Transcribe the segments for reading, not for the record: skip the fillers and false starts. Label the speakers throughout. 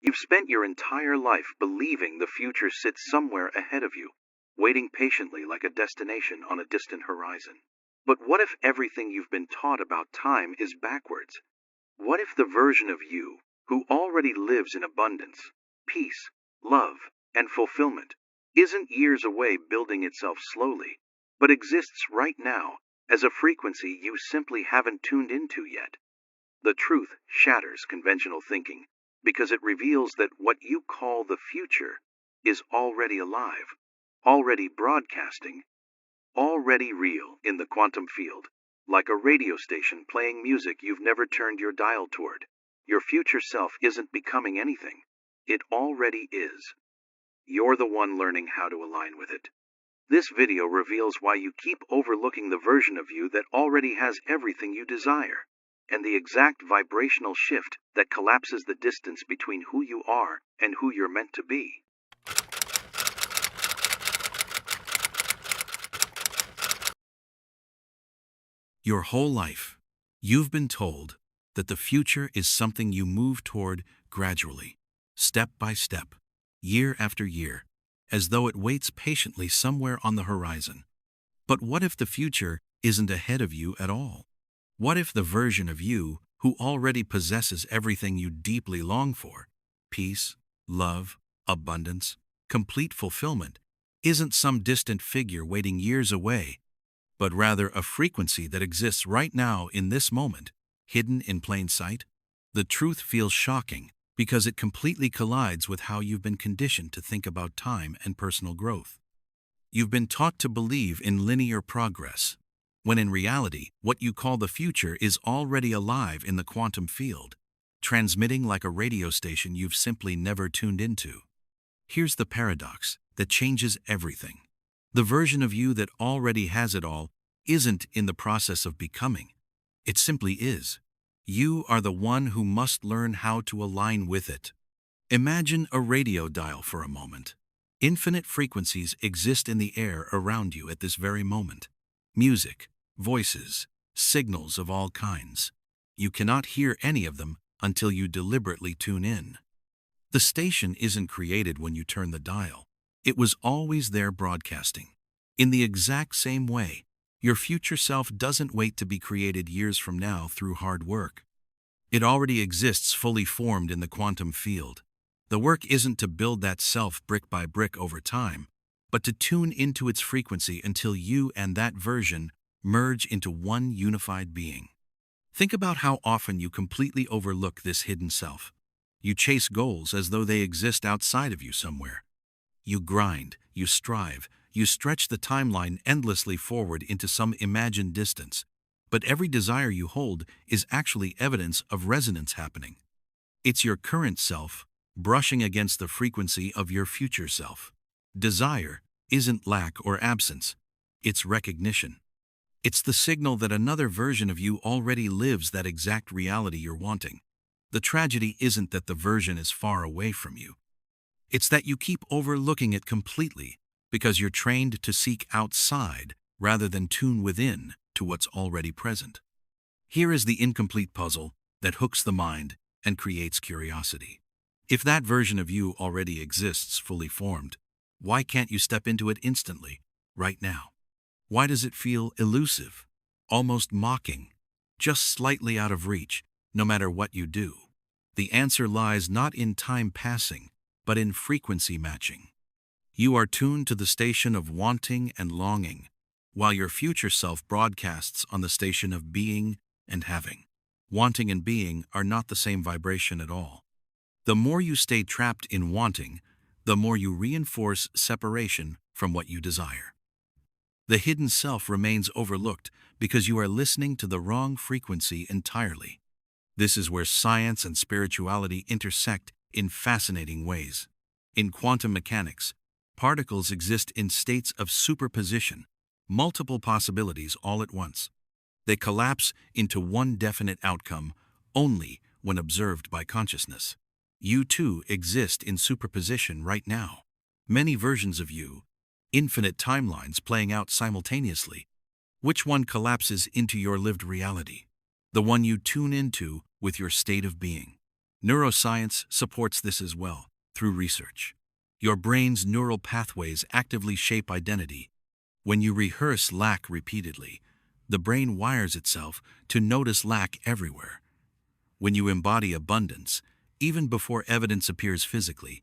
Speaker 1: You've spent your entire life believing the future sits somewhere ahead of you, waiting patiently like a destination on a distant horizon. But what if everything you've been taught about time is backwards? What if the version of you, who already lives in abundance, peace, love, and fulfillment, isn't years away building itself slowly, but exists right now as a frequency you simply haven't tuned into yet? The truth shatters conventional thinking because it reveals that what you call the future is already alive, already broadcasting, already real in the quantum field, like a radio station playing music you've never turned your dial toward. Your future self isn't becoming anything. It already is. You're the one learning how to align with it. This video reveals why you keep overlooking the version of you that already has everything you desire, and the exact vibrational shift that collapses the distance between who you are and who you're meant to be.
Speaker 2: Your whole life, you've been told that the future is something you move toward gradually, step by step, year after year, as though it waits patiently somewhere on the horizon. But what if the future isn't ahead of you at all? What if the version of you who already possesses everything you deeply long for, peace, love, abundance, complete fulfillment, isn't some distant figure waiting years away, but rather a frequency that exists right now in this moment, hidden in plain sight? The truth feels shocking because it completely collides with how you've been conditioned to think about time and personal growth. You've been taught to believe in linear progress, when in reality, what you call the future is already alive in the quantum field, transmitting like a radio station you've simply never tuned into. Here's the paradox that changes everything. The version of you that already has it all isn't in the process of becoming. It simply is. You are the one who must learn how to align with it. Imagine a radio dial for a moment. Infinite frequencies exist in the air around you at this very moment. Music, voices, signals of all kinds. You cannot hear any of them until you deliberately tune in. The station isn't created when you turn the dial. It was always there broadcasting. In the exact same way, your future self doesn't wait to be created years from now through hard work. It already exists fully formed in the quantum field. The work isn't to build that self brick by brick over time, but to tune into its frequency until you and that version merge into one unified being. Think about how often you completely overlook this hidden self. You chase goals as though they exist outside of you somewhere. You grind, you strive, you stretch the timeline endlessly forward into some imagined distance, but every desire you hold is actually evidence of resonance happening. It's your current self brushing against the frequency of your future self. Desire isn't lack or absence, it's recognition. It's the signal that another version of you already lives that exact reality you're wanting. The tragedy isn't that the version is far away from you. It's that you keep overlooking it completely because you're trained to seek outside rather than tune within to what's already present. Here is the incomplete puzzle that hooks the mind and creates curiosity. If that version of you already exists fully formed, why can't you step into it instantly, right now? Why does it feel elusive, almost mocking, just slightly out of reach, no matter what you do? The answer lies not in time passing, but in frequency matching. You are tuned to the station of wanting and longing, while your future self broadcasts on the station of being and having. Wanting and being are not the same vibration at all. The more you stay trapped in wanting, the more you reinforce separation from what you desire. The hidden self remains overlooked because you are listening to the wrong frequency entirely. This is where science and spirituality intersect in fascinating ways. In quantum mechanics, particles exist in states of superposition, multiple possibilities all at once. They collapse into one definite outcome only when observed by consciousness. You too exist in superposition right now. Many versions of you, infinite timelines playing out simultaneously. Which one collapses into your lived reality? The one you tune into with your state of being. Neuroscience supports this as well, through research. Your brain's neural pathways actively shape identity. When you rehearse lack repeatedly, the brain wires itself to notice lack everywhere. When you embody abundance, even before evidence appears physically,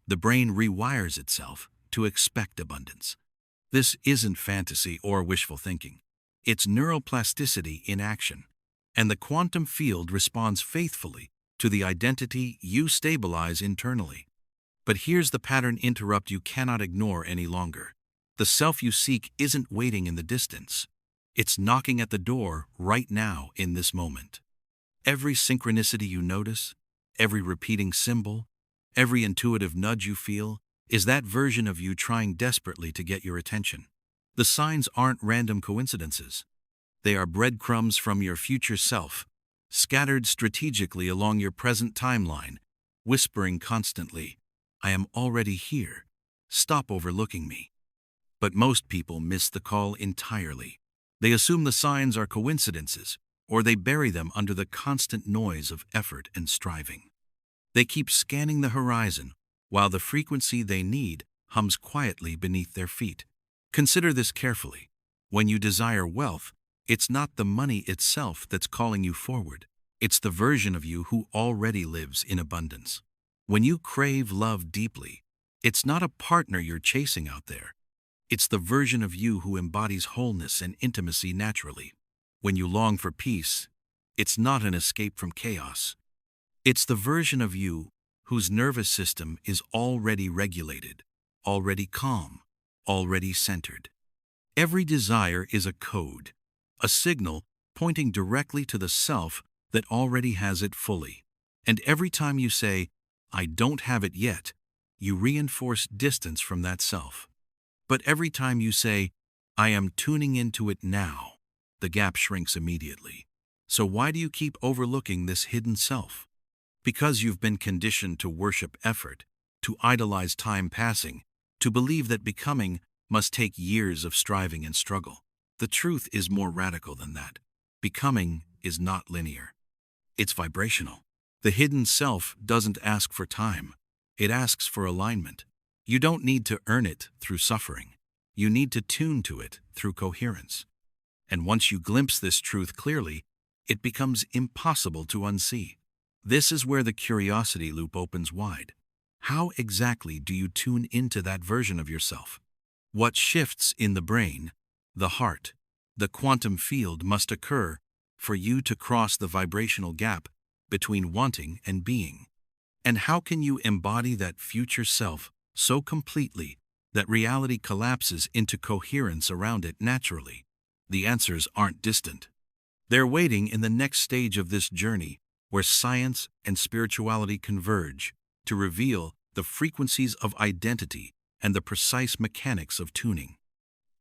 Speaker 2: the brain rewires itself to expect abundance. This isn't fantasy or wishful thinking. It's neuroplasticity in action, and the quantum field responds faithfully to the identity you stabilize internally. But here's the pattern interrupt you cannot ignore any longer. The self you seek isn't waiting in the distance. It's knocking at the door right now in this moment. Every synchronicity you notice, every repeating symbol, every intuitive nudge you feel, is that version of you trying desperately to get your attention. The signs aren't random coincidences. They are breadcrumbs from your future self, scattered strategically along your present timeline, whispering constantly, "I am already here. Stop overlooking me." But most people miss the call entirely. They assume the signs are coincidences, or they bury them under the constant noise of effort and striving. They keep scanning the horizon, while the frequency they need hums quietly beneath their feet. Consider this carefully. When you desire wealth, it's not the money itself that's calling you forward. It's the version of you who already lives in abundance. When you crave love deeply, it's not a partner you're chasing out there. It's the version of you who embodies wholeness and intimacy naturally. When you long for peace, it's not an escape from chaos. It's the version of you whose nervous system is already regulated, already calm, already centered. Every desire is a code, a signal pointing directly to the self that already has it fully. And every time you say, "I don't have it yet," you reinforce distance from that self. But every time you say, "I am tuning into it now," the gap shrinks immediately. So why do you keep overlooking this hidden self? Because you've been conditioned to worship effort, to idolize time passing, to believe that becoming must take years of striving and struggle. The truth is more radical than that. Becoming is not linear. It's vibrational. The hidden self doesn't ask for time. It asks for alignment. You don't need to earn it through suffering. You need to tune to it through coherence. And once you glimpse this truth clearly, it becomes impossible to unsee. This is where the curiosity loop opens wide. How exactly do you tune into that version of yourself? What shifts in the brain, the heart, the quantum field must occur for you to cross the vibrational gap between wanting and being? And how can you embody that future self so completely that reality collapses into coherence around it naturally? The answers aren't distant. They're waiting in the next stage of this journey, where science and spirituality converge to reveal the frequencies of identity and the precise mechanics of tuning.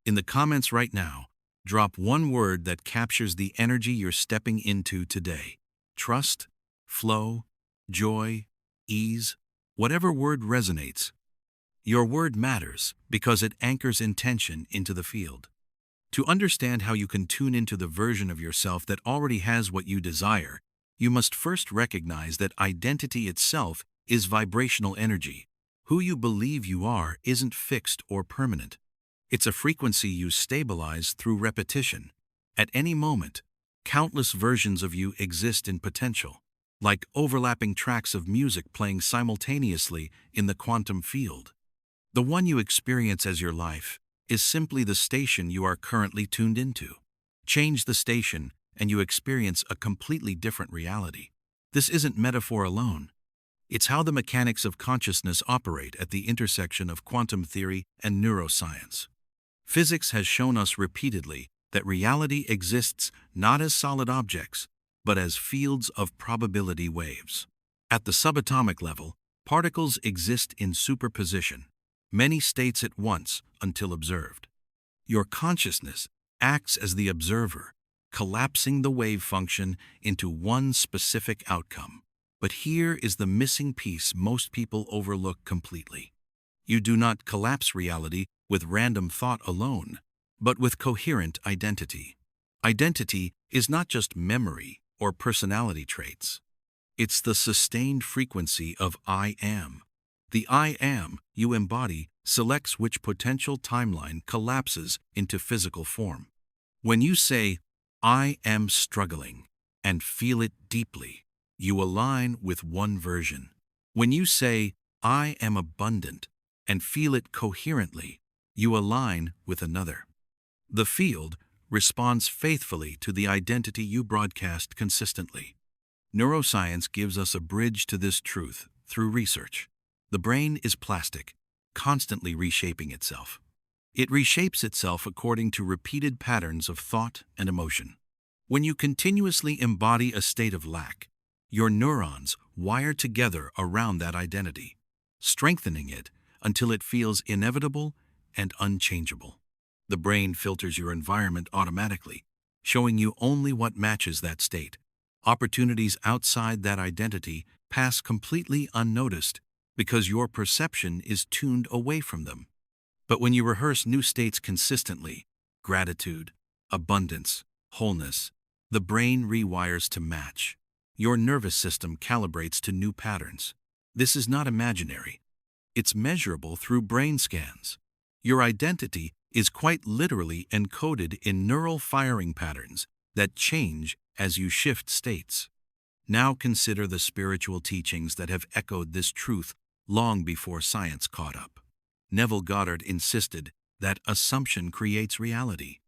Speaker 2: In the comments right now, drop one word that captures the energy you're stepping into today. Trust, flow, joy, ease, whatever word resonates. Your word matters because it anchors intention into the field. To understand how you can tune into the version of yourself that already has what you desire, you must first recognize that identity itself is vibrational energy. Who you believe you are isn't fixed or permanent. It's a frequency you stabilize through repetition. At any moment, countless versions of you exist in potential, like overlapping tracks of music playing simultaneously in the quantum field. The one you experience as your life is simply the station you are currently tuned into. Change the station, and you experience a completely different reality. This isn't metaphor alone. It's how the mechanics of consciousness operate at the intersection of quantum theory and neuroscience. Physics has shown us repeatedly that reality exists not as solid objects, but as fields of probability waves. At the subatomic level, particles exist in superposition, many states at once until observed. Your consciousness acts as the observer, collapsing the wave function into one specific outcome. But here is the missing piece most people overlook completely. You do not collapse reality with random thought alone, but with coherent identity. Identity is not just memory or personality traits. It's the sustained frequency of I am. The I am you embody selects which potential timeline collapses into physical form. When you say, I am struggling, and feel it deeply, you align with one version. When you say, I am abundant, and feel it coherently, you align with another. The field responds faithfully to the identity you broadcast consistently. Neuroscience gives us a bridge to this truth through research. The brain is plastic, constantly reshaping itself. It reshapes itself according to repeated patterns of thought and emotion. When you continuously embody a state of lack, your neurons wire together around that identity, strengthening it until it feels inevitable and unchangeable. The brain filters your environment automatically, showing you only what matches that state. Opportunities outside that identity pass completely unnoticed because your perception is tuned away from them. But when you rehearse new states consistently, gratitude, abundance, wholeness, the brain rewires to match. Your nervous system calibrates to new patterns. This is not imaginary. It's measurable through brain scans. Your identity is quite literally encoded in neural firing patterns that change as you shift states. Now consider the spiritual teachings that have echoed this truth long before science caught up. Neville Goddard insisted that assumption creates reality.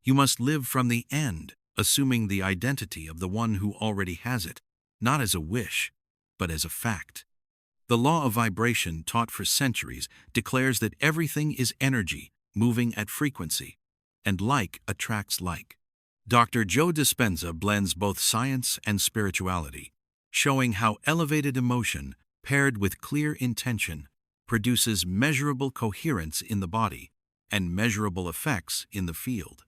Speaker 2: You must live from the end, assuming the identity of the one who already has it, not as a wish, but as a fact. The law of vibration, taught for centuries, declares that everything is energy, moving at frequency, and like attracts like. Dr. Joe Dispenza blends both science and spirituality, showing how elevated emotion, paired with clear intention, produces measurable coherence in the body and measurable effects in the field.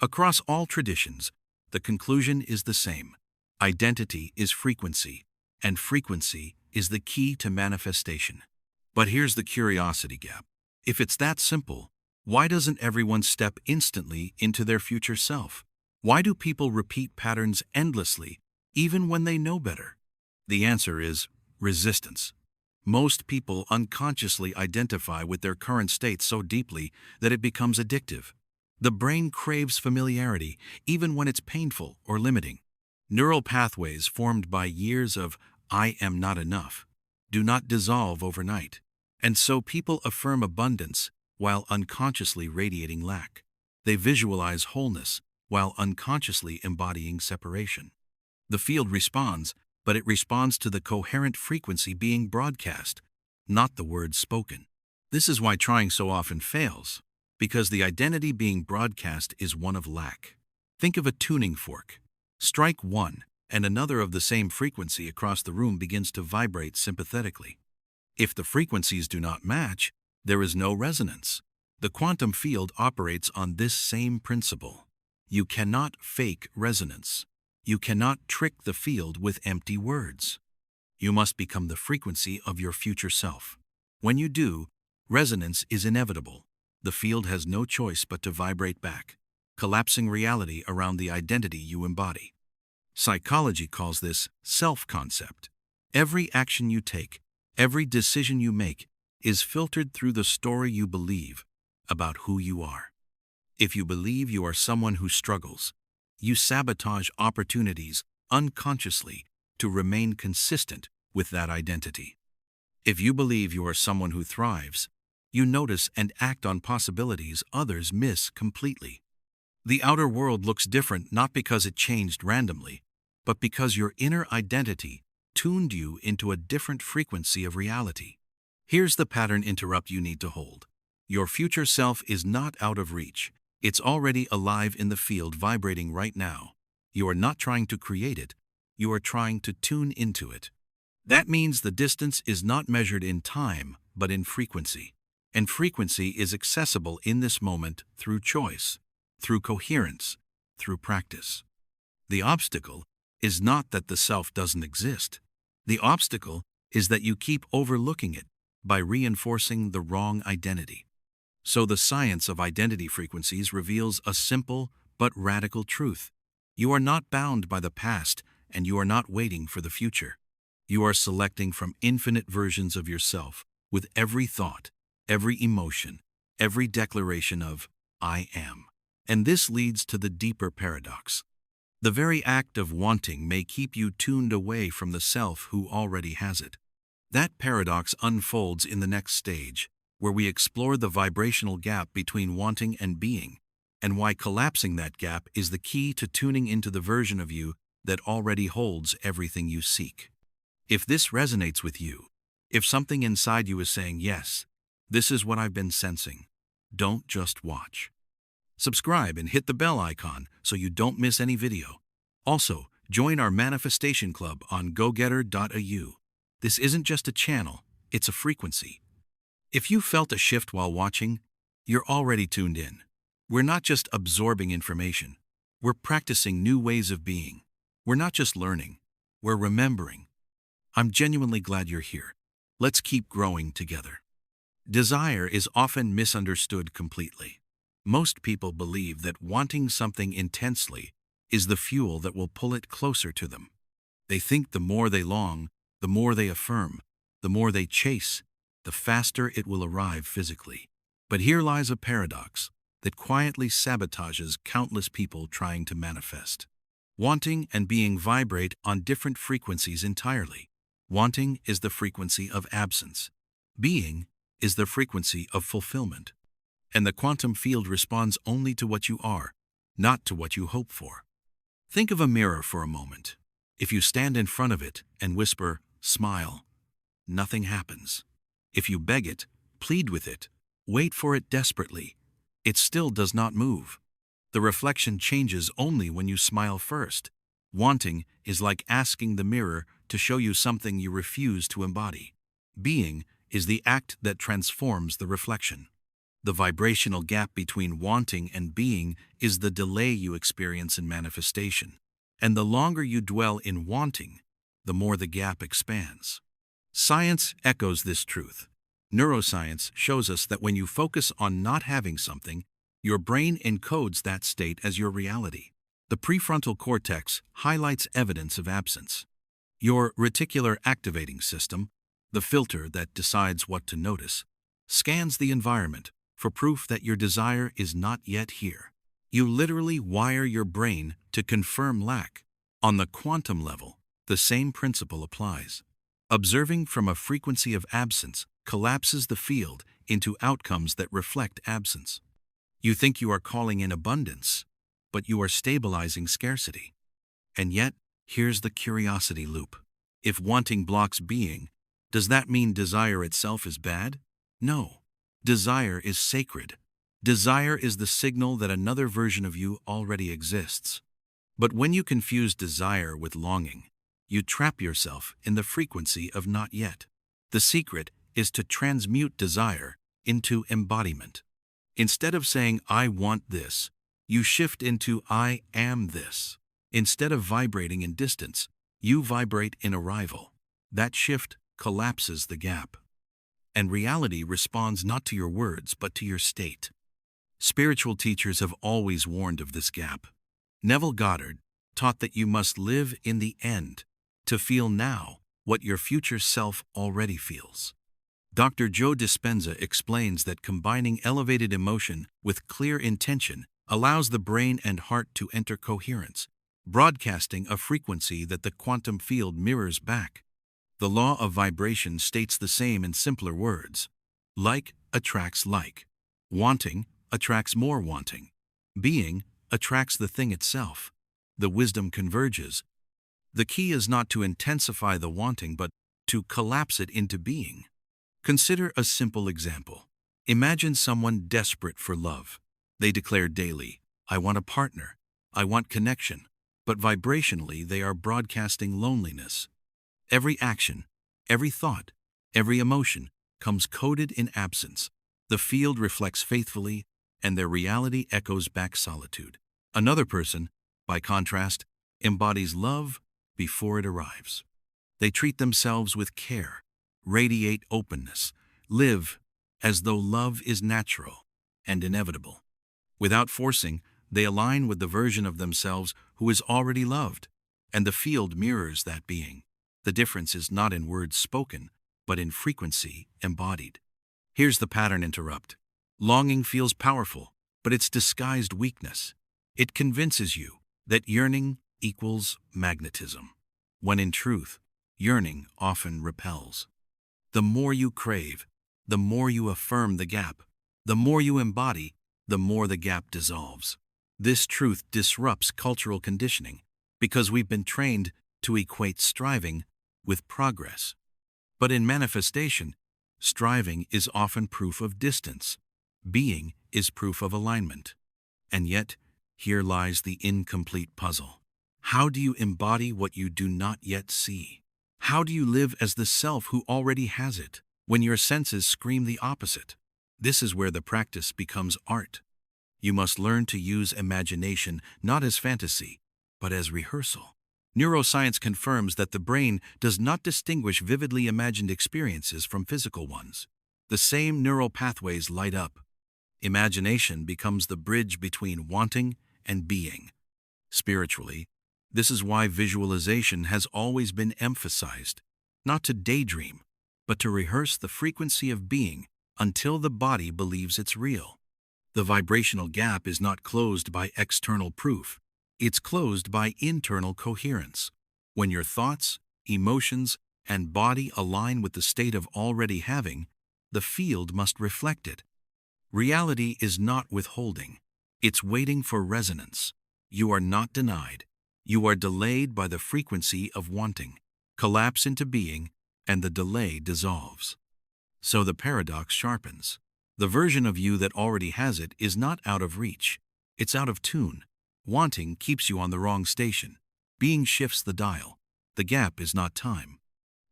Speaker 2: Across all traditions, the conclusion is the same. Identity is frequency, and frequency is the key to manifestation. But here's the curiosity gap. If it's that simple, why doesn't everyone step instantly into their future self? Why do people repeat patterns endlessly, even when they know better? The answer is resistance. Most people unconsciously identify with their current state so deeply that it becomes addictive. The brain craves familiarity, even when it's painful or limiting. Neural pathways formed by years of I am not enough do not dissolve overnight, and so people affirm abundance while unconsciously radiating lack. They visualize wholeness while unconsciously embodying separation. The field responds, but it responds to the coherent frequency being broadcast, not the words spoken. This is why trying so often fails, because the identity being broadcast is one of lack. Think of a tuning fork. Strike one, and another of the same frequency across the room begins to vibrate sympathetically. If the frequencies do not match, there is no resonance. The quantum field operates on this same principle. You cannot fake resonance. You cannot trick the field with empty words. You must become the frequency of your future self. When you do, resonance is inevitable. The field has no choice but to vibrate back, collapsing reality around the identity you embody. Psychology calls this self-concept. Every action you take, every decision you make, is filtered through the story you believe about who you are. If you believe you are someone who struggles, you sabotage opportunities unconsciously to remain consistent with that identity. If you believe you are someone who thrives, you notice and act on possibilities others miss completely. The outer world looks different not because it changed randomly, but because your inner identity tuned you into a different frequency of reality. Here's the pattern interrupt you need to hold. Your future self is not out of reach. It's already alive in the field, vibrating right now. You are not trying to create it. You are trying to tune into it. That means the distance is not measured in time, but in frequency. And frequency is accessible in this moment through choice, through coherence, through practice. The obstacle is not that the self doesn't exist. The obstacle is that you keep overlooking it by reinforcing the wrong identity. So the science of identity frequencies reveals a simple but radical truth. You are not bound by the past, and you are not waiting for the future. You are selecting from infinite versions of yourself with every thought, every emotion, every declaration of I am. And this leads to the deeper paradox. The very act of wanting may keep you tuned away from the self who already has it. That paradox unfolds in the next stage, where we explore the vibrational gap between wanting and being, and why collapsing that gap is the key to tuning into the version of you that already holds everything you seek. If this resonates with you, if something inside you is saying, yes, this is what I've been sensing, don't just watch. Subscribe and hit the bell icon so you don't miss any video. Also, join our manifestation club on gogetter.au. This isn't just a channel, it's a frequency. If you felt a shift while watching, you're already tuned in. We're not just absorbing information, we're practicing new ways of being. We're not just learning, we're remembering. I'm genuinely glad you're here. Let's keep growing together. Desire is often misunderstood completely. Most people believe that wanting something intensely is the fuel that will pull it closer to them. They think the more they long, the more they affirm, the more they chase, the faster it will arrive physically. But here lies a paradox that quietly sabotages countless people trying to manifest. Wanting and being vibrate on different frequencies entirely. Wanting is the frequency of absence. Being is the frequency of fulfillment. And the quantum field responds only to what you are, not to what you hope for. Think of a mirror for a moment. If you stand in front of it and whisper, smile, nothing happens. If you beg it, plead with it, wait for it desperately, it still does not move. The reflection changes only when you smile first. Wanting is like asking the mirror to show you something you refuse to embody. Being is the act that transforms the reflection. The vibrational gap between wanting and being is the delay you experience in manifestation. And the longer you dwell in wanting, the more the gap expands. Science echoes this truth. Neuroscience shows us that when you focus on not having something, your brain encodes that state as your reality. The prefrontal cortex highlights evidence of absence. Your reticular activating system, the filter that decides what to notice, scans the environment for proof that your desire is not yet here. You literally wire your brain to confirm lack. On the quantum level, the same principle applies. Observing from a frequency of absence collapses the field into outcomes that reflect absence. You think you are calling in abundance, but you are stabilizing scarcity. And yet, here's the curiosity loop. If wanting blocks being, does that mean desire itself is bad? No. Desire is sacred. Desire is the signal that another version of you already exists. But when you confuse desire with longing, you trap yourself in the frequency of not yet. The secret is to transmute desire into embodiment. Instead of saying, I want this, you shift into I am this. Instead of vibrating in distance, you vibrate in arrival. That shift collapses the gap. And reality responds not to your words, but to your state. Spiritual teachers have always warned of this gap. Neville Goddard taught that you must live in the end to feel now what your future self already feels. Dr. Joe Dispenza explains that combining elevated emotion with clear intention allows the brain and heart to enter coherence, broadcasting a frequency that the quantum field mirrors back. The law of vibration states the same in simpler words. Like attracts like. Wanting attracts more wanting. Being attracts the thing itself. The wisdom converges. The key is not to intensify the wanting, but to collapse it into being. Consider a simple example. Imagine someone desperate for love. They declare daily, I want a partner, I want connection, but vibrationally they are broadcasting loneliness. Every action, every thought, every emotion comes coded in absence. The field reflects faithfully, and their reality echoes back solitude. Another person, by contrast, embodies love before it arrives. They treat themselves with care, radiate openness, live as though love is natural and inevitable. Without forcing, they align with the version of themselves who is already loved, and the field mirrors that being. The difference is not in words spoken, but in frequency embodied. Here's the pattern interrupt. Longing feels powerful, but it's disguised weakness. It convinces you that yearning equals magnetism, when in truth, yearning often repels. The more you crave, the more you affirm the gap. The more you embody, the more the gap dissolves. This truth disrupts cultural conditioning because we've been trained to equate striving with progress. But in manifestation, striving is often proof of distance. Being is proof of alignment. And yet, here lies the incomplete puzzle. How do you embody what you do not yet see? How do you live as the self who already has it, when your senses scream the opposite? This is where the practice becomes art. You must learn to use imagination not as fantasy, but as rehearsal. Neuroscience confirms that the brain does not distinguish vividly imagined experiences from physical ones. The same neural pathways light up. Imagination becomes the bridge between wanting and being. Spiritually, this is why visualization has always been emphasized, not to daydream, but to rehearse the frequency of being until the body believes it's real. The vibrational gap is not closed by external proof. It's closed by internal coherence. When your thoughts, emotions, and body align with the state of already having, the field must reflect it. Reality is not withholding. It's waiting for resonance. You are not denied. You are delayed by the frequency of wanting. Collapse into being, and the delay dissolves. So the paradox sharpens. The version of you that already has it is not out of reach. It's out of tune. Wanting keeps you on the wrong station. Being shifts the dial. The gap is not time.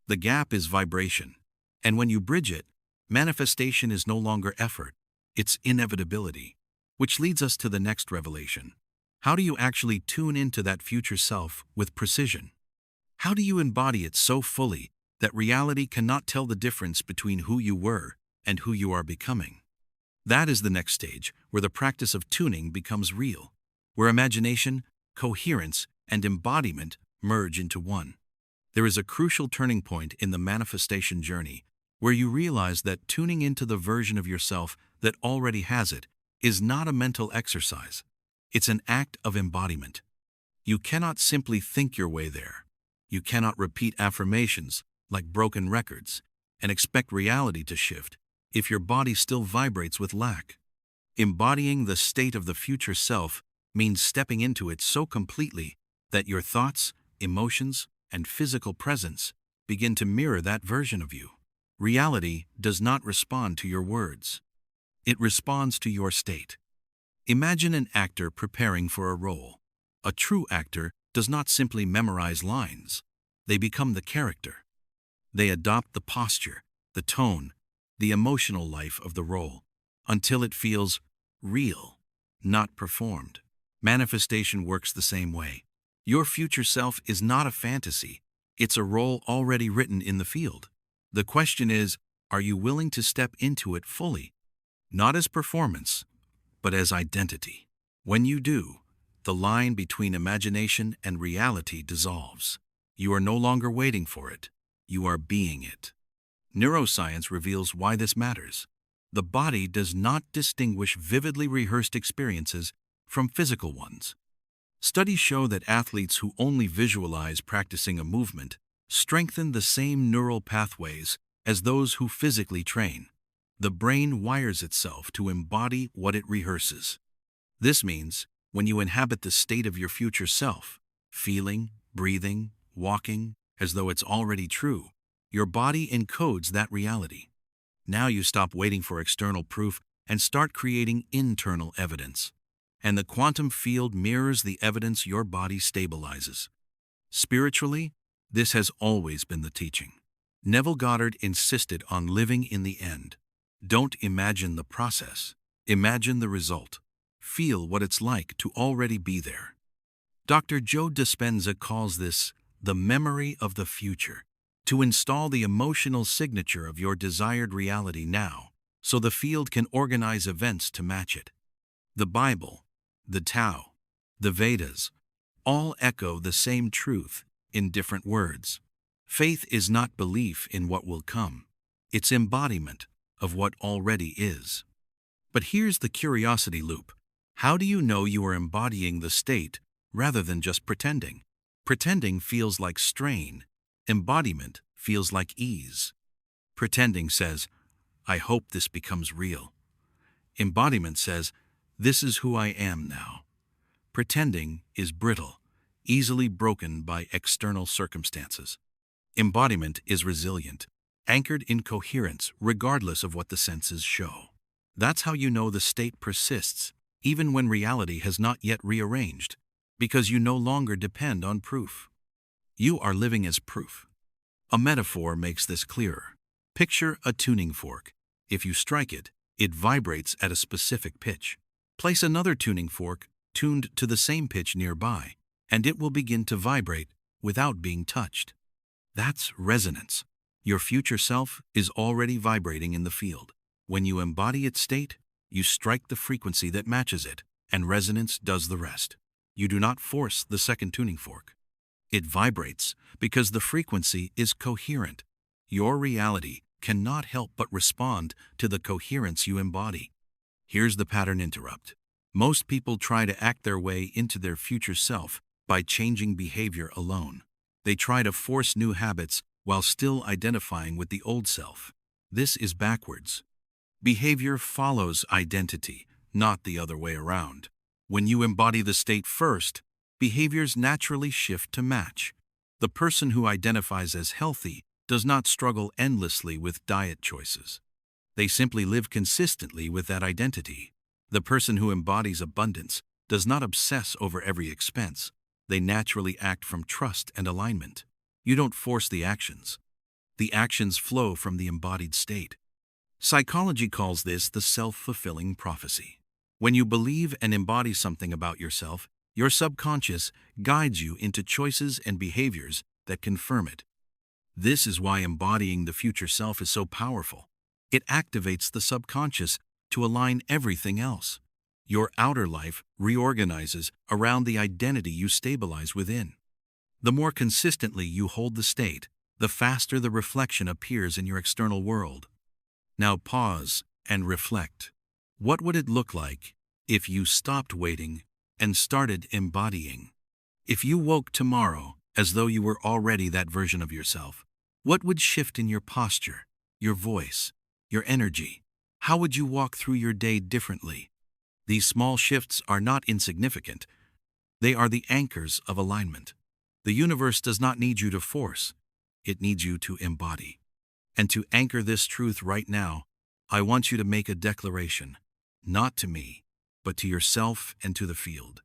Speaker 2: The gap is vibration. And when you bridge it, manifestation is no longer effort. It's inevitability. Which leads us to the next revelation. How do you actually tune into that future self with precision? How do you embody it so fully that reality cannot tell the difference between who you were and who you are becoming? That is the next stage, where the practice of tuning becomes real, where imagination, coherence, and embodiment merge into one. There is a crucial turning point in the manifestation journey, where you realize that tuning into the version of yourself that already has it is not a mental exercise. It's an act of embodiment. You cannot simply think your way there. You cannot repeat affirmations like broken records and expect reality to shift if your body still vibrates with lack. Embodying the state of the future self means stepping into it so completely that your thoughts, emotions, and physical presence begin to mirror that version of you. Reality does not respond to your words. It responds to your state. Imagine an actor preparing for a role. A true actor does not simply memorize lines. They become the character. They adopt the posture, the tone, the emotional life of the role, until it feels real, not performed. Manifestation works the same way. Your future self is not a fantasy. It's a role already written in the field. The question is, are you willing to step into it fully? Not as performance, but as identity. When you do, the line between imagination and reality dissolves. You are no longer waiting for it. You are being it. Neuroscience reveals why this matters. The body does not distinguish vividly rehearsed experiences from physical ones. Studies show that athletes who only visualize practicing a movement strengthen the same neural pathways as those who physically train. The brain wires itself to embody what it rehearses. This means, when you inhabit the state of your future self, feeling, breathing, walking, as though it's already true, your body encodes that reality. Now you stop waiting for external proof and start creating internal evidence. And the quantum field mirrors the evidence your body stabilizes. Spiritually, this has always been the teaching. Neville Goddard insisted on living in the end. Don't imagine the process. Imagine the result. Feel what it's like to already be there. Dr. Joe Dispenza calls this the memory of the future, to install the emotional signature of your desired reality now, so the field can organize events to match it. The Bible, the Tao, the Vedas, all echo the same truth in different words. Faith is not belief in what will come. It's embodiment of what already is. But here's the curiosity loop. How do you know you are embodying the state rather than just pretending? Pretending feels like strain. Embodiment feels like ease. Pretending says, I hope this becomes real. Embodiment says, this is who I am now. Pretending is brittle, easily broken by external circumstances. Embodiment is resilient, anchored in coherence regardless of what the senses show. That's how you know the state persists, even when reality has not yet rearranged, because you no longer depend on proof. You are living as proof. A metaphor makes this clearer. Picture a tuning fork. If you strike it, it vibrates at a specific pitch. Place another tuning fork tuned to the same pitch nearby, and it will begin to vibrate without being touched. That's resonance. Your future self is already vibrating in the field. When you embody its state, you strike the frequency that matches it, and resonance does the rest. You do not force the second tuning fork. It vibrates because the frequency is coherent. Your reality cannot help but respond to the coherence you embody. Here's the pattern interrupt. Most people try to act their way into their future self by changing behavior alone. They try to force new habits while still identifying with the old self. This is backwards. Behavior follows identity, not the other way around. When you embody the state first, behaviors naturally shift to match. The person who identifies as healthy does not struggle endlessly with diet choices. They simply live consistently with that identity. The person who embodies abundance does not obsess over every expense. They naturally act from trust and alignment. You don't force the actions. The actions flow from the embodied state. Psychology calls this the self-fulfilling prophecy. When you believe and embody something about yourself, your subconscious guides you into choices and behaviors that confirm it. This is why embodying the future self is so powerful. It activates the subconscious to align everything else. Your outer life reorganizes around the identity you stabilize within. The more consistently you hold the state, the faster the reflection appears in your external world. Now pause and reflect. What would it look like if you stopped waiting and started embodying? If you woke tomorrow as though you were already that version of yourself, what would shift in your posture, your voice, your energy? How would you walk through your day differently? These small shifts are not insignificant. They are the anchors of alignment. The universe does not need you to force. It needs you to embody. And to anchor this truth right now, I want you to make a declaration, not to me, but to yourself and to the field.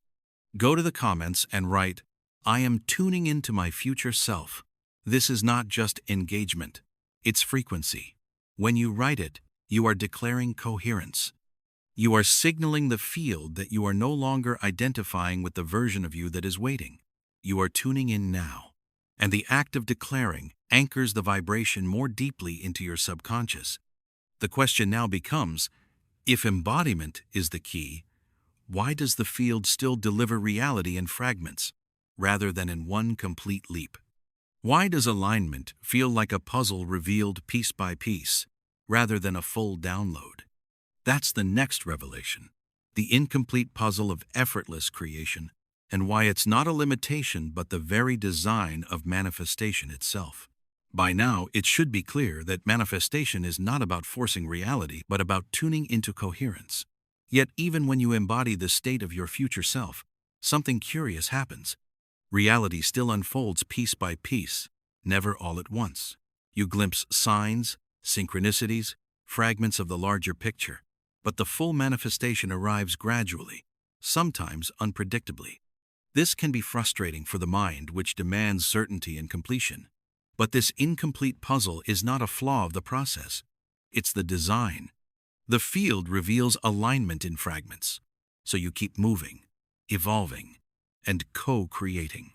Speaker 2: Go to the comments and write, I am tuning into my future self. This is not just engagement, it's frequency. When you write it, you are declaring coherence. You are signaling the field that you are no longer identifying with the version of you that is waiting. You are tuning in now. And the act of declaring anchors the vibration more deeply into your subconscious. The question now becomes, if embodiment is the key, why does the field still deliver reality in fragments, rather than in one complete leap? Why does alignment feel like a puzzle revealed piece by piece, rather than a full download? That's the next revelation, the incomplete puzzle of effortless creation, and why it's not a limitation but the very design of manifestation itself. By now, it should be clear that manifestation is not about forcing reality, but about tuning into coherence. Yet even when you embody the state of your future self, something curious happens. Reality still unfolds piece by piece, never all at once. You glimpse signs, synchronicities, fragments of the larger picture, but the full manifestation arrives gradually, sometimes unpredictably. This can be frustrating for the mind, which demands certainty and completion. But this incomplete puzzle is not a flaw of the process. It's the design. The field reveals alignment in fragments, so you keep moving, evolving, and co-creating.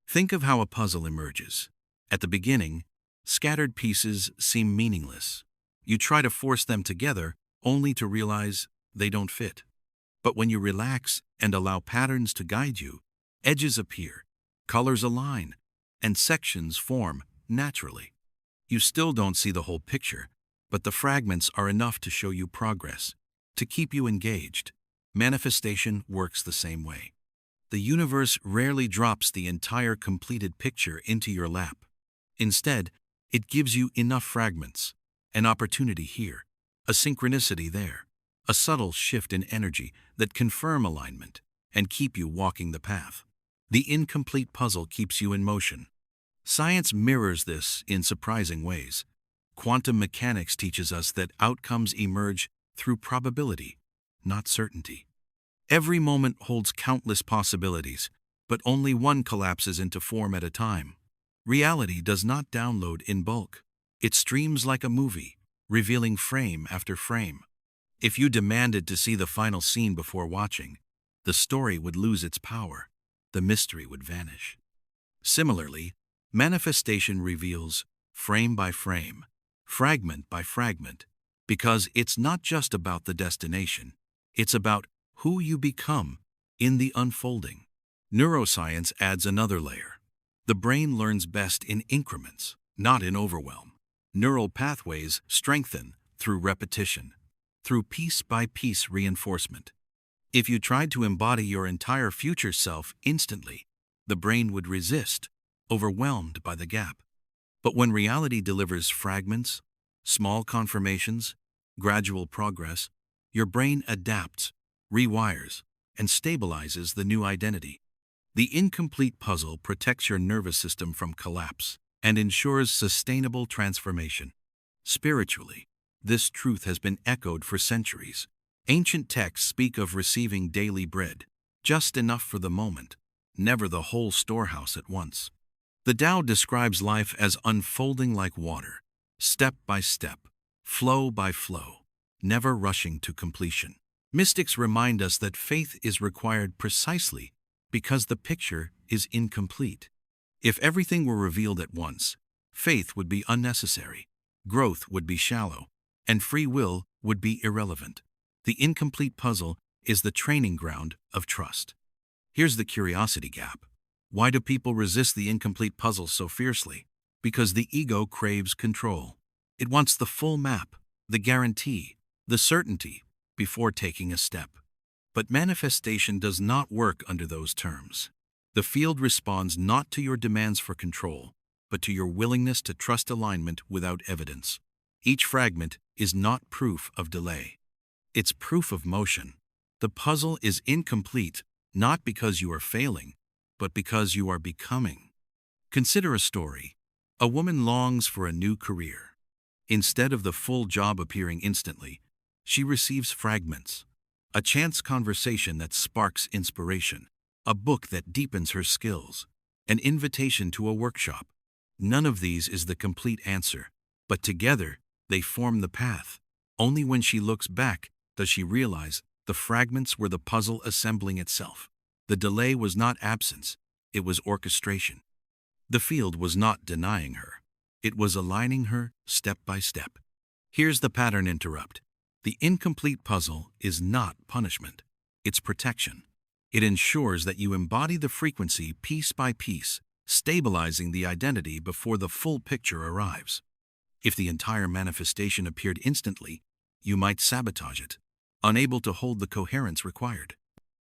Speaker 2: Think of how a puzzle emerges. At the beginning, scattered pieces seem meaningless. You try to force them together only to realize they don't fit. But when you relax and allow patterns to guide you, edges appear, colors align, and sections form naturally. You still don't see the whole picture, but the fragments are enough to show you progress, to keep you engaged. Manifestation works the same way. The universe rarely drops the entire completed picture into your lap. Instead, it gives you enough fragments, an opportunity here, a synchronicity there, a subtle shift in energy that confirm alignment and keep you walking the path. The incomplete puzzle keeps you in motion. Science mirrors this in surprising ways. Quantum mechanics teaches us that outcomes emerge through probability, not certainty. Every moment holds countless possibilities, but only one collapses into form at a time. Reality does not download in bulk. It streams like a movie, revealing frame after frame. If you demanded to see the final scene before watching, the story would lose its power. The mystery would vanish. Similarly, manifestation reveals frame by frame, fragment by fragment, because it's not just about the destination, it's about who you become in the unfolding. Neuroscience adds another layer. The brain learns best in increments, not in overwhelm. Neural pathways strengthen through repetition, through piece-by-piece reinforcement. If you tried to embody your entire future self instantly, the brain would resist, overwhelmed by the gap. But when reality delivers fragments, small confirmations, gradual progress, your brain adapts, rewires, and stabilizes the new identity. The incomplete puzzle protects your nervous system from collapse and ensures sustainable transformation. Spiritually, this truth has been echoed for centuries. Ancient texts speak of receiving daily bread, just enough for the moment, never the whole storehouse at once. The Tao describes life as unfolding like water, step by step, flow by flow, never rushing to completion. Mystics remind us that faith is required precisely because the picture is incomplete. If everything were revealed at once, faith would be unnecessary, growth would be shallow, and free will would be irrelevant. The incomplete puzzle is the training ground of trust. Here's the curiosity gap. Why do people resist the incomplete puzzle so fiercely? Because the ego craves control. It wants the full map, the guarantee, the certainty before taking a step. But manifestation does not work under those terms. The field responds not to your demands for control, but to your willingness to trust alignment without evidence. Each fragment is not proof of delay. It's proof of motion. The puzzle is incomplete not because you are failing, but because you are becoming. Consider a story. A woman longs for a new career. Instead of the full job appearing instantly, she receives fragments. A chance conversation that sparks inspiration, a book that deepens her skills, an invitation to a workshop. None of these is the complete answer, but together they form the path. Only when she looks back does she realize the fragments were the puzzle assembling itself. The delay was not absence, it was orchestration. The field was not denying her. It was aligning her step by step. Here's the pattern interrupt. The incomplete puzzle is not punishment. It's protection. It ensures that you embody the frequency piece by piece, stabilizing the identity before the full picture arrives. If the entire manifestation appeared instantly, you might sabotage it, unable to hold the coherence required.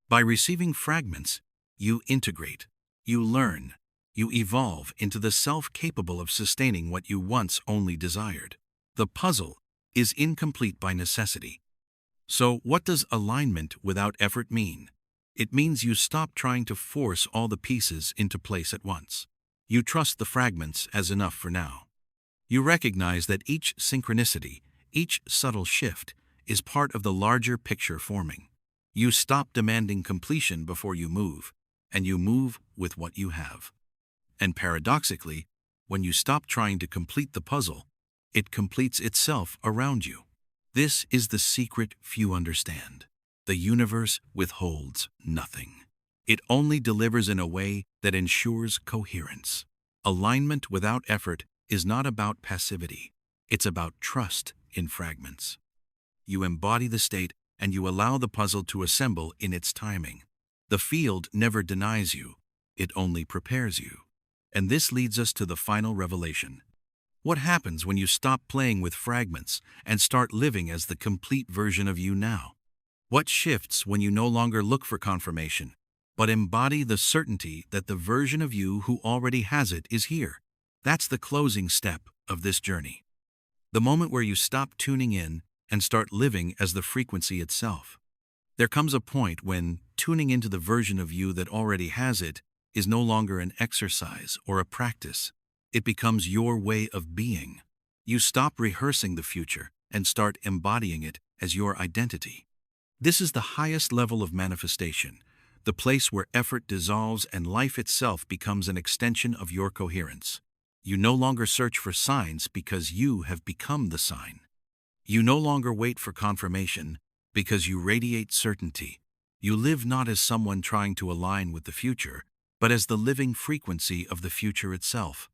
Speaker 2: By receiving fragments, you integrate, you learn, you evolve into the self capable of sustaining what you once only desired. The puzzle is incomplete by necessity. So, what does alignment without effort mean? It means you stop trying to force all the pieces into place at once. You trust the fragments as enough for now. You recognize that each synchronicity, each subtle shift, is part of the larger picture forming. You stop demanding completion before you move, and you move with what you have. And paradoxically, when you stop trying to complete the puzzle, it completes itself around you. This is the secret few understand. The universe withholds nothing. It only delivers in a way that ensures coherence. Alignment without effort is not about passivity. It's about trust in fragments. You embody the state and you allow the puzzle to assemble in its timing. The field never denies you. It only prepares you. And this leads us to the final revelation. What happens when you stop playing with fragments and start living as the complete version of you now? What shifts when you no longer look for confirmation, but embody the certainty that the version of you who already has it is here? That's the closing step of this journey. The moment where you stop tuning in and start living as the frequency itself. There comes a point when tuning into the version of you that already has it is no longer an exercise or a practice. It becomes your way of being. You stop rehearsing the future and start embodying it as your identity. This is the highest level of manifestation, the place where effort dissolves and life itself becomes an extension of your coherence. You no longer search for signs because you have become the sign. You no longer wait for confirmation because you radiate certainty. You live not as someone trying to align with the future, but as the living frequency of the future itself.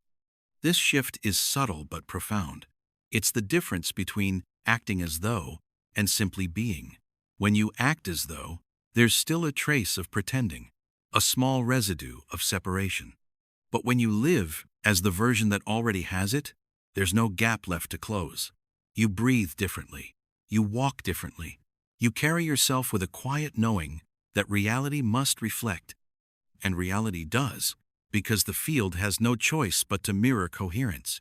Speaker 2: This shift is subtle but profound. It's the difference between acting as though and simply being. When you act as though, there's still a trace of pretending, a small residue of separation. But when you live as the version that already has it, there's no gap left to close. You breathe differently. You walk differently. You carry yourself with a quiet knowing that reality must reflect. And reality does, because the field has no choice but to mirror coherence.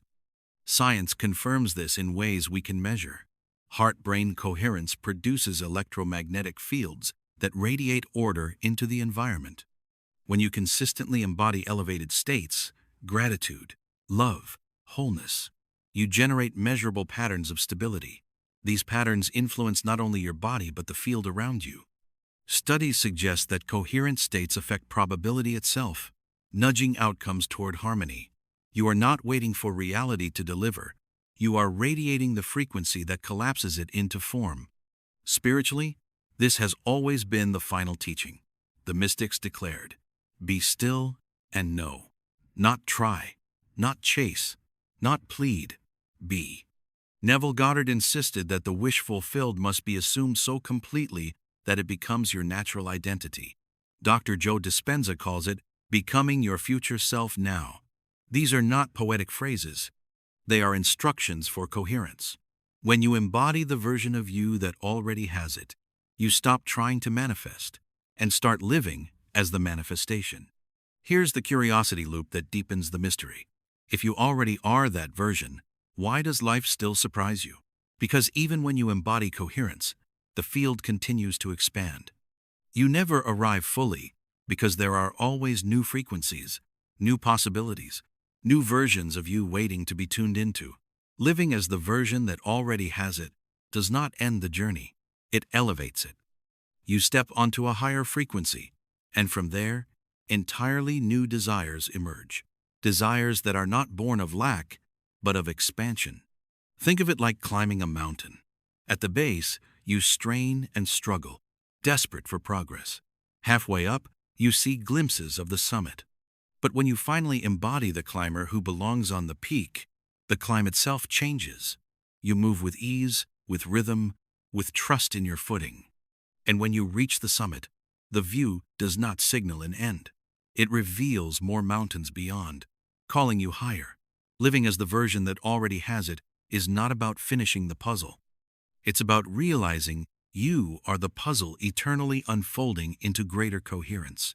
Speaker 2: Science confirms this in ways we can measure. Heart-brain coherence produces electromagnetic fields that radiate order into the environment. When you consistently embody elevated states, gratitude, love, wholeness, you generate measurable patterns of stability. These patterns influence not only your body but the field around you. Studies suggest that coherent states affect probability itself, nudging outcomes toward harmony. You are not waiting for reality to deliver. You are radiating the frequency that collapses it into form. Spiritually, this has always been the final teaching. The mystics declared, "Be still and know." Not try, not chase, not plead, be. Neville Goddard insisted that the wish fulfilled must be assumed so completely that it becomes your natural identity. Dr. Joe Dispenza calls it becoming your future self now. These are not poetic phrases. They are instructions for coherence. When you embody the version of you that already has it, you stop trying to manifest and start living as the manifestation. Here's the curiosity loop that deepens the mystery. If you already are that version, why does life still surprise you? Because even when you embody coherence, the field continues to expand. You never arrive fully because there are always new frequencies, new possibilities, new versions of you waiting to be tuned into. Living as the version that already has it does not end the journey. It elevates it. You step onto a higher frequency, and from there, entirely new desires emerge. Desires that are not born of lack, but of expansion. Think of it like climbing a mountain. At the base, you strain and struggle, desperate for progress. Halfway up, you see glimpses of the summit. But when you finally embody the climber who belongs on the peak, the climb itself changes. You move with ease, with rhythm, with trust in your footing. And when you reach the summit, the view does not signal an end. It reveals more mountains beyond, calling you higher. Living as the version that already has it is not about finishing the puzzle. It's about realizing you are the puzzle eternally unfolding into greater coherence.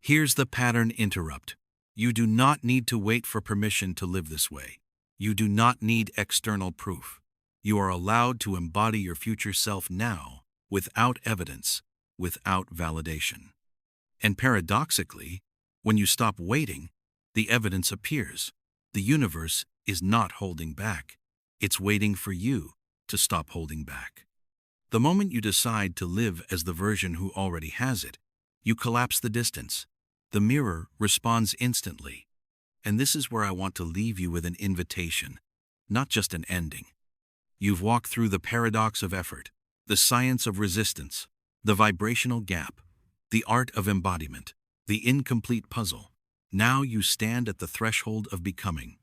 Speaker 2: Here's the pattern interrupt. You do not need to wait for permission to live this way. You do not need external proof. You are allowed to embody your future self now, without evidence, without validation. And paradoxically, when you stop waiting, the evidence appears. The universe is not holding back. It's waiting for you to stop holding back. The moment you decide to live as the version who already has it, you collapse the distance. The mirror responds instantly. And this is where I want to leave you with an invitation, not just an ending. You've walked through the paradox of effort, the science of resistance, the vibrational gap, the art of embodiment, the incomplete puzzle. Now you stand at the threshold of becoming.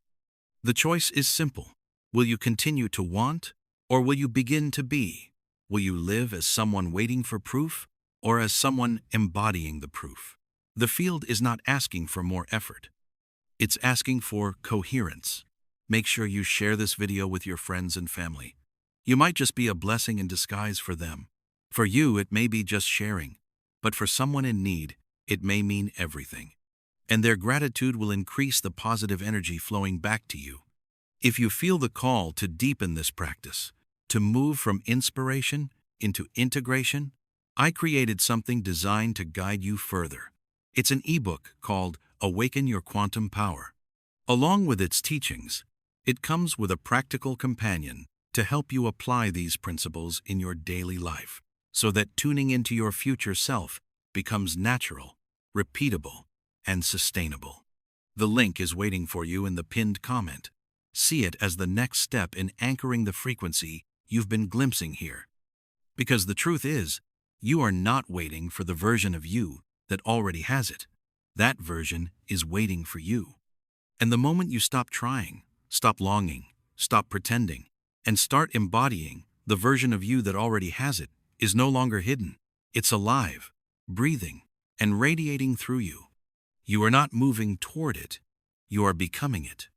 Speaker 2: The choice is simple. Will you continue to want, or will you begin to be? Will you live as someone waiting for proof, or as someone embodying the proof? The field is not asking for more effort. It's asking for coherence. Make sure you share this video with your friends and family. You might just be a blessing in disguise for them. For you, it may be just sharing, but for someone in need, it may mean everything. And their gratitude will increase the positive energy flowing back to you. If you feel the call to deepen this practice, to move from inspiration into integration, I created something designed to guide you further. It's an ebook called Awaken Your Quantum Power. Along with its teachings, it comes with a practical companion to help you apply these principles in your daily life, so that tuning into your future self becomes natural, repeatable, and sustainable. The link is waiting for you in the pinned comment. See it as the next step in anchoring the frequency you've been glimpsing here. Because the truth is, you are not waiting for the version of you that already has it. That version is waiting for you. And the moment you stop trying, stop longing, stop pretending, and start embodying the version of you that already has it, is no longer hidden. It's alive, breathing, and radiating through you. You are not moving toward it. You are becoming it.